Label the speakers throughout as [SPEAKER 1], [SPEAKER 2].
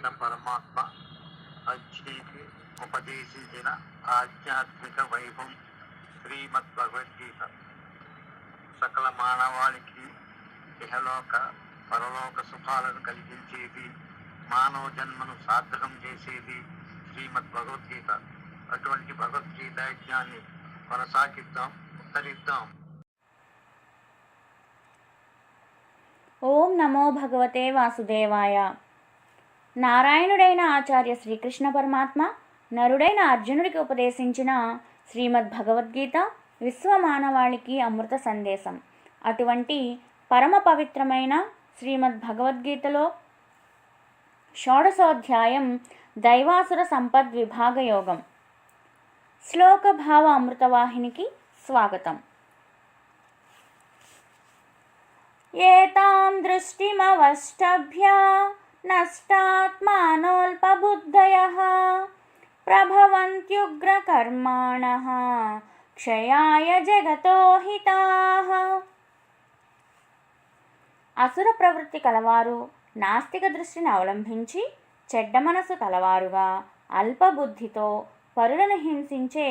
[SPEAKER 1] శ్రీకృష్ణ పరమాత్మ అర్జునికి ఉపదేశించిన ఆధ్యాత్మిక వైభవం శ్రీమద్ భగవద్గీత సకల మానవాళికి ఇహలోక పరలోక సుఖాలను కలిగించేది, మానవ జన్మను సార్థకం చేసేది శ్రీమద్ భగవద్గీత. అటువంటి భగవద్గీత యజ్ఞాన్ని కొనసాగిద్దాం, ఉత్తరిద్దాం.
[SPEAKER 2] ఓం నమో భగవతే వాసుదేవాయ. నారాయణుడైన ఆచార్య శ్రీకృష్ణ పరమాత్మ నరుడైన అర్జునుడికి ఉపదేశించిన శ్రీమద్ భగవద్గీత విశ్వమానవాళికి అమృత సందేశం. అటువంటి పరమ పవిత్రమైన శ్రీమద్ భగవద్గీతలో షోడశోధ్యాయం దైవాసుర సంపద్ విభాగ యోగం. శ్లోక భావ అమృతవాహినికి స్వాగతం. ఏతాం దృష్టిమవష్టభ్య నష్టాత్మానోల్పబుద్ధయః ప్రభవంత్యుగ్రకర్మాణః క్షయాయ జగతో హితాః. అసుర ప్రవృత్తి కలవారు నాస్తిక దృష్టిని అవలంబించి చెడ్డ మనసు కలవారుగా అల్పబుద్ధితో పరులను హింసించే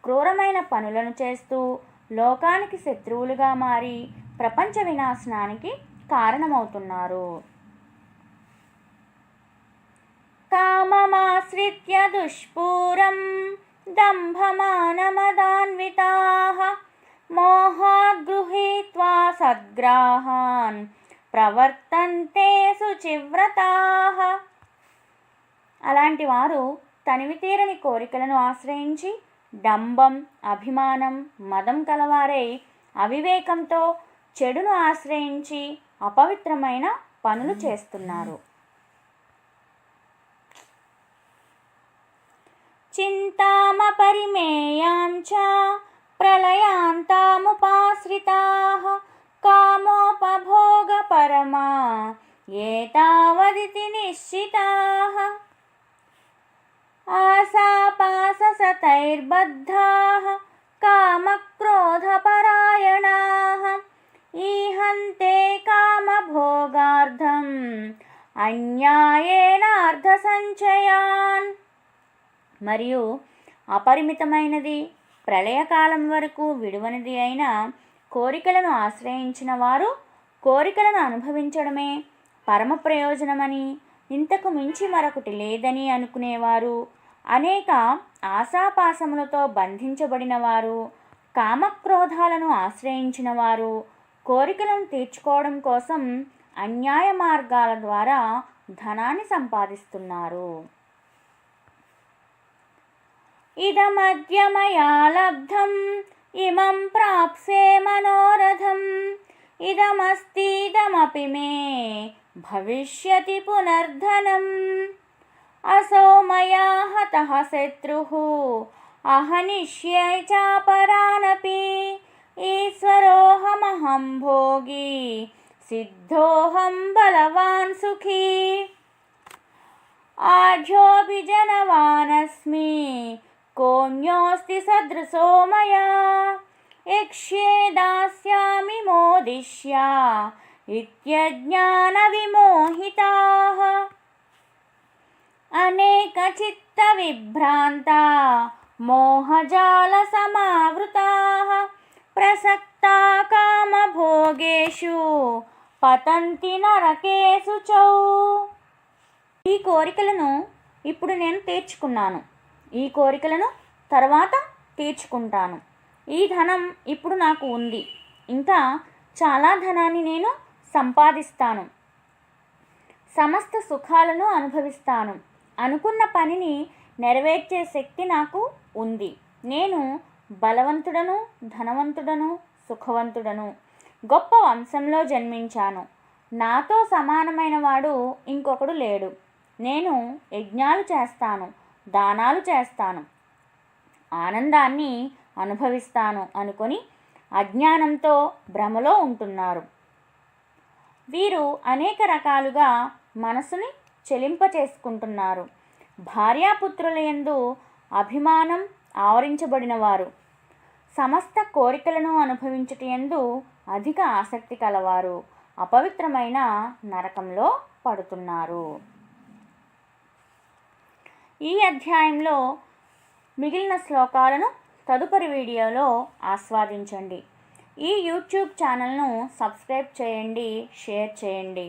[SPEAKER 2] క్రూరమైన పనులను చేస్తూ లోకానికి శత్రువులుగా మారి ప్రపంచ వినాశనానికి కారణమవుతున్నారు. కామమాశ్రిత్య దుష్పూరం దంభమానమదాన్వితాః మోహాద్ గృహీత్వా సద్గ్రాహాన్ ప్రవర్తంతే శుచివ్రతాః. అలాంటి వారు తనివితీరని కోరికలను ఆశ్రయించి డంబం, అభిమానం, మదం కలవారై అవివేకంతో చెడును ఆశ్రయించి అపవిత్రమైన పనులు చేస్తున్నారు. చింతామపరిమేయాంచ ప్రళయాంతాముపాశ్రితాః కామోపభోగ పరమా ఏతావదితి నిశ్చితాః. ఆశాపాశసతైర్బద్ధాః కామక్రోధపరాయణాః ఈహంతే కామభోగార్థం అన్యాయేనార్థసంచయాన్. మరియు అపరిమితమైనది, ప్రళయకాలం వరకు విడువనిది అయిన కోరికలను ఆశ్రయించిన వారు కోరికలను అనుభవించడమే పరమ ప్రయోజనమని, ఇంతకు మించి మరొకటి లేదని అనుకునేవారు, అనేక ఆశాపాసములతో బంధించబడిన వారు, కామక్రోధాలను ఆశ్రయించిన వారు కోరికలను తీర్చుకోవడం కోసం అన్యాయ మార్గాల ద్వారా ధనాన్ని సంపాదిస్తున్నారు. ఇదమద్య మయా లబ్ధం ఇమం ప్రాప్సే మనోరథం ఇదమస్తిదమపి మే భవిష్యతి పునర్ధనం అసౌ మయా హతః శత్రుః అహనిష్యే చాపరానపి ఈశ్వరోహమహం భోగి సిద్ధోహం బలవాన్ సుఖీ ఆఢ్యోభిజనవానస్మి కోన్యోస్తి సదృశో మయా యక్ష్యే దాస్యామి మోదిష్య ఇత్యజ్ఞాన విమోహితాః. అనేక చిత్త విభ్రాంతా మోహజాల సమావృతాః ప్రసక్తా కామభోగేషు పతంతి నరకేషు చౌ. ఈ కోరికలను ఇప్పుడు నేను తీర్చుకున్నాను, ఈ కోరికలను తర్వాత తీర్చుకుంటాను. ఈ ధనం ఇప్పుడు నాకు ఉంది, ఇంకా చాలా ధనాన్ని నేను సంపాదిస్తాను, సమస్త సుఖాలను అనుభవిస్తాను, అనుకున్న పనిని నెరవేర్చే శక్తి నాకు ఉంది, నేను బలవంతుడను, ధనవంతుడను, సుఖవంతుడను, గొప్ప వంశంలో జన్మించాను, నాతో సమానమైన వాడు ఇంకొకడు లేడు, నేను యజ్ఞాలు చేస్తాను, దానాలు చేస్తాను, ఆనందాన్ని అనుభవిస్తాను అనుకొని అజ్ఞానంతో భ్రమలో ఉంటున్నారు. వీరు అనేక రకాలుగా మనసుని చెలింపచేసుకుంటున్నారు. భార్యాపుత్రుల యందు అభిమానం ఆవరించబడిన వారు, సమస్త కోరికలను అనుభవించుట యందు అధిక ఆసక్తి కలవారు అపవిత్రమైన నరకంలో పడుతున్నారు. ఈ అధ్యాయంలో మిగిలిన శ్లోకాలను తదుపరి వీడియోలో ఆస్వాదించండి. ఈ యూట్యూబ్ ఛానల్ను సబ్స్క్రైబ్ చేయండి, షేర్ చేయండి.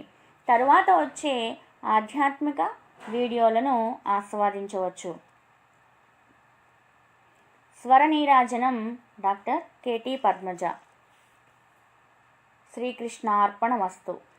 [SPEAKER 2] తరువాత వచ్చే ఆధ్యాత్మిక వీడియోలను ఆస్వాదించవచ్చు. స్వరనీరాజనం డాక్టర్ కెటి పద్మజ. శ్రీకృష్ణార్పణమస్తు.